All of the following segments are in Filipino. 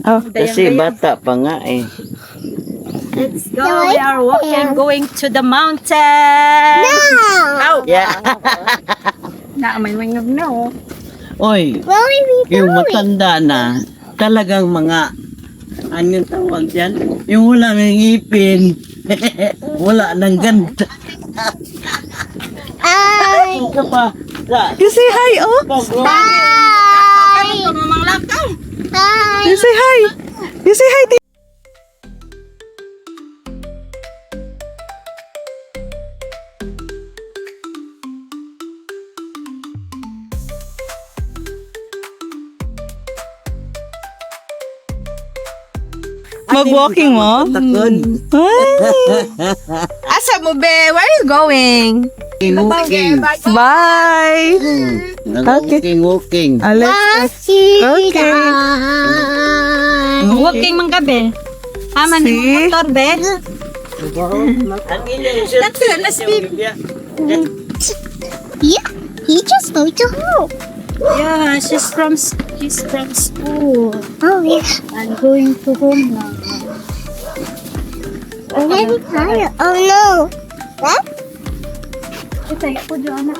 Oh. Kasi bata pa nga eh. Let's go. We are walking, going to the mountain. Oh, yeah. Na, may no. Oy, Where are we yung matanda na, talagang mga, anong tawag dyan? Yung wala ng ngipin. Wala ng ganda. Ay. Ito pa. You say hi, oh. Ay, mamang lakay. Hi. You say hi. You say hi. Mag-walking mo? Takon. Asa mo, be? Where are you going? Walking. Bye. Walking. Let's okay. Walking man gabi. Haman See? yung motor, be. Yeah, he just go to home. Yeah, he's from school. Oh yeah, I'm going to home now. I'm getting tired. Oh no. What? Ito, ako dyan na.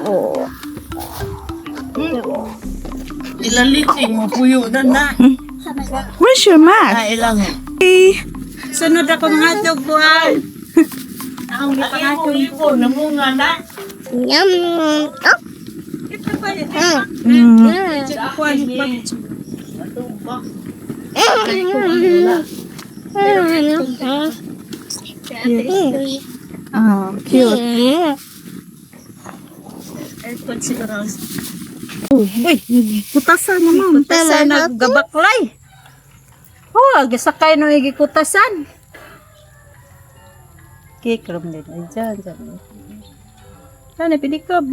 Ilaliting mo, puyo na na. Where's your mask? Ilang. Hey. Sunod ako mga tugbuhan. Ang may pangatong Ipo, namunga na. Yum. Oh. Oh, cute. aircon siguro. Uy, kutasan naman. Kutasan na gabaklay. Oh, gisakay no igi kutasan. Kikram din. Ay, dyan. Sana, pilikab.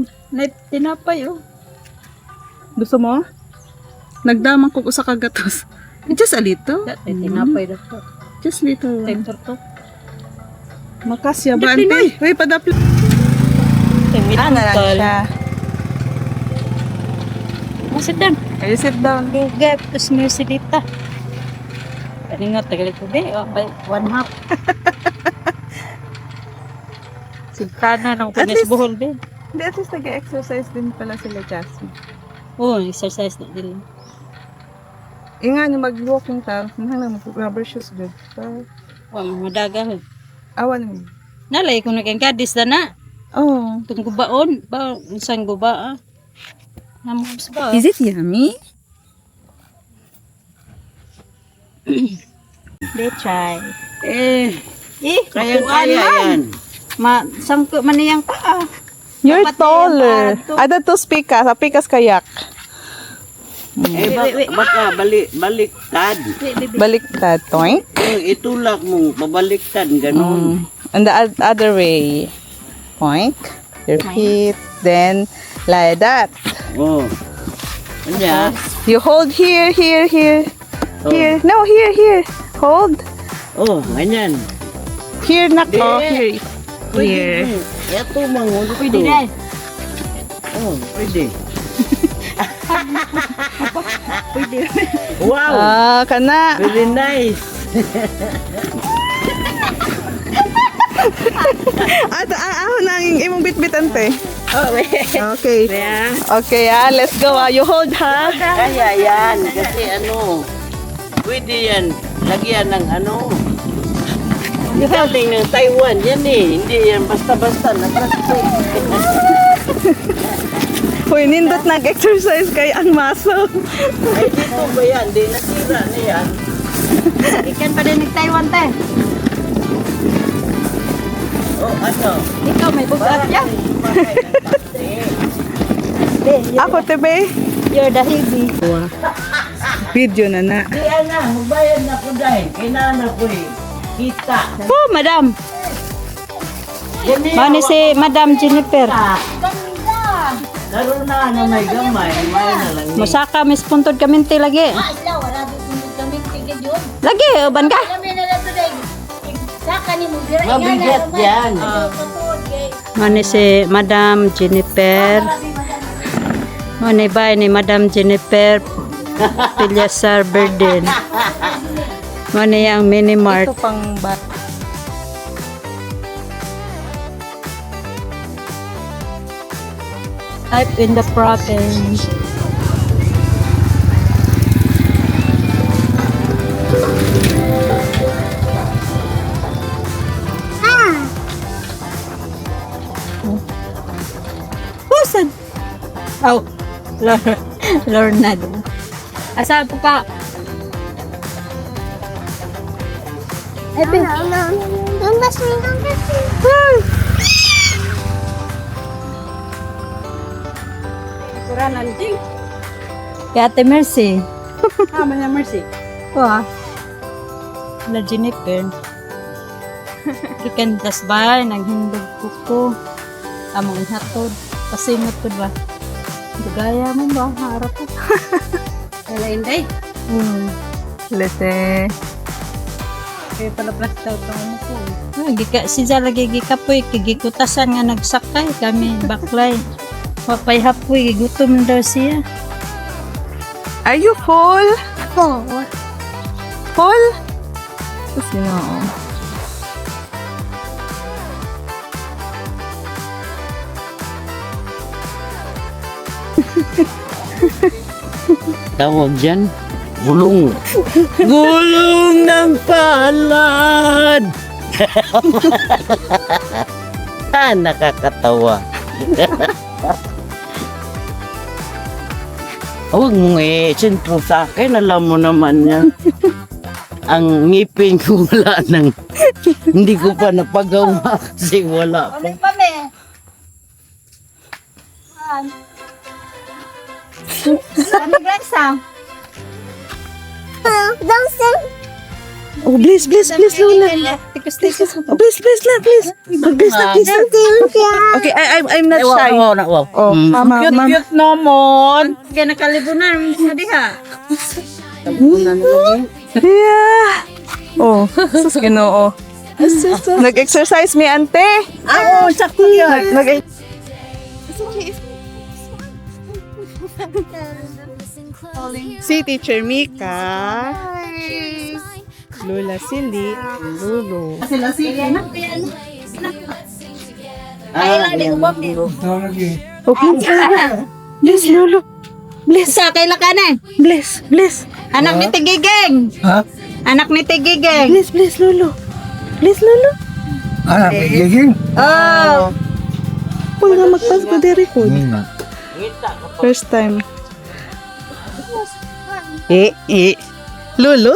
Tinapay, oh. Gusto mo? Nagdamang ko sa kagatos. Just a little. Ay, tinapay na to. Just little. Time for to. Makasya ba, Dapli ante? Uy, padapli. Ah, na lang siya. Oh, sit down. Okay, sit down. Get, tapos music dito. Ano nga, tagal ko din. One half. Sintana ng At punis least- buhol din. Hindi, at least nag-exercise din pala sila, Jasmine. Oo, exercise na din. Nga, mag-walking ta. Mahal na, rubber shoes good. So, Madagal. awan mo. Nalay kung nagkangkadis na na. Oh. Itong gubaon. Ba, isang guba ah. Namams ba? Is it yummy? They try. Eh, Kaya kaya yan. Sangko man niyang paa. You're Dapat taller. yan, to. Ada to speakas. Apikas kayak. Eh, baka baliktad. Baliktad. Toink. Itulak mo, babaliktad, ganon. And the other way. Poink. Your feet. Then, like that. Oh. Anya? You hold here, here, here. Oh. Here. No, here, here. Hold. Oh, ganyan. Here, nak. Di. Oh, here. Here. Ito, mangulo. Pwede na. Oh, pwede. Pwede. Wow! Ah, kana. Very nice. Aho nang imong bitbit ante. Oh, Okay. Okay, let's go. You hold ha. Kaya yan. Kasi ano, pwede yan. Lagyan ng ano. Galing ng Taiwan. Yan eh. Hindi yan basta-basta na plastic. Hoy, nindot nag-exercise kay ang muscle. Ay, dito ba yan? Di nasira na yan. Ikan pa din Taiwan te. Oh, ano? Ikaw may bugat ya. Ako, tebe. You're the heavy. Video na na. Di ana, magbayad na ko dahil. Kinana ko eh. Kita. Oh, madam. Yan eh, Mani si Madam Jennifer. Laro na may gamay. May na lang. Masaka mis puntod kami ti lagi. Lagi, uban ka. Mabigat yan. Mani si Madam Jennifer. Mani ba ni Madam Jennifer Pilya server din. Ano yung mini mart. Ito pang Type in the province. Pusan! Oh, Lornado. Asa po ka? Kurang anjing. Kaya Ate Mercy. Mana Mercy? Wah. Na Jennifer. Ikan das bay naghindog kuko. Among hatod. Pasingot ko ba? Gaya mo ba harap ko? Wala hindi. Lete. Kaya pala plastaw ka mo ko. Gika si lagi gikapoy kigikutasan nga nagsakay kami baklay. Papay hapoy gutom daw siya. Are you full? Four. Full? Sino? Tawag dyan, gulong. Gulong ng palad! Nakakatawa. Huwag mong sentro sa akin, alam mo naman yan. Ang ngipin ko wala nang, hindi ko pa napagawa kasi wala pa. Don't say. Oh, please, Lola. Please, na, please. Please. Okay, I'm not shy. Oh, mama. Cute naman. Kaya nakalibunan mo diha. Yeah. Oh, sus Ginoo. Nag-exercise mi ante. Oo, sakto yan. Si Teacher Mika, Lola Cindy, and Lulu. Bless, Lulu. Bless sa kay lakanan. Bless. Anak ni Tigigeng. Ha? Anak ni Tigigeng. Bless, Lulu. Bless, Lulu. Ah, giging? Oh. Huwag nga magpasko diri ko. First time. Lulu?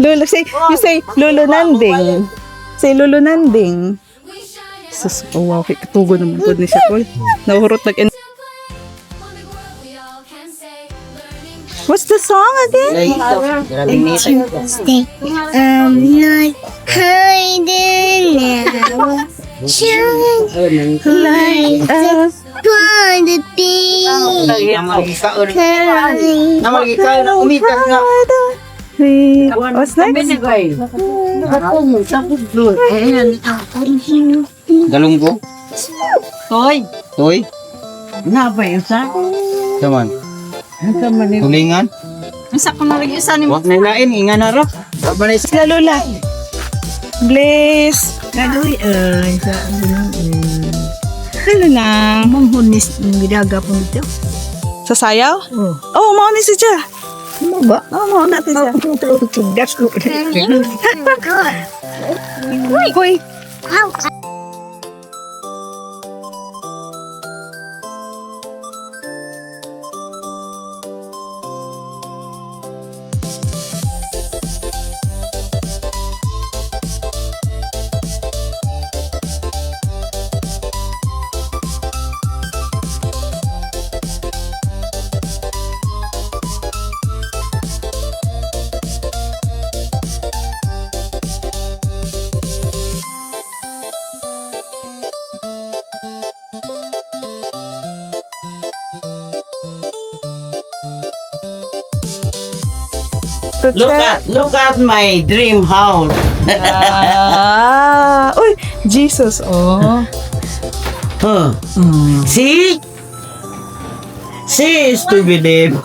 Lulu, you say Lulu Nanding. Say Lulu Nanding. Sus, oh wow, katugo naman po ni siya ko. Nauhurot What's the song again? Stay. Not hiding now. Shine like the quantity. What's next? Galunggo? Hoy. Toy? Nabay sa? Saman? Tulingan? Asa ko na lagi isa ni Huwag na ilain, ingan na ro. Sila Lola. Bless. Kadoy Ano na? manghunis gidaga po dito. Sa sayaw? Oh, mau ni si Cha. Ba? Oh, mau na si Cha. Tugas ko. Hoy. Look at my dream house. Uy, Jesus, oh. Huh. See? See is to believe.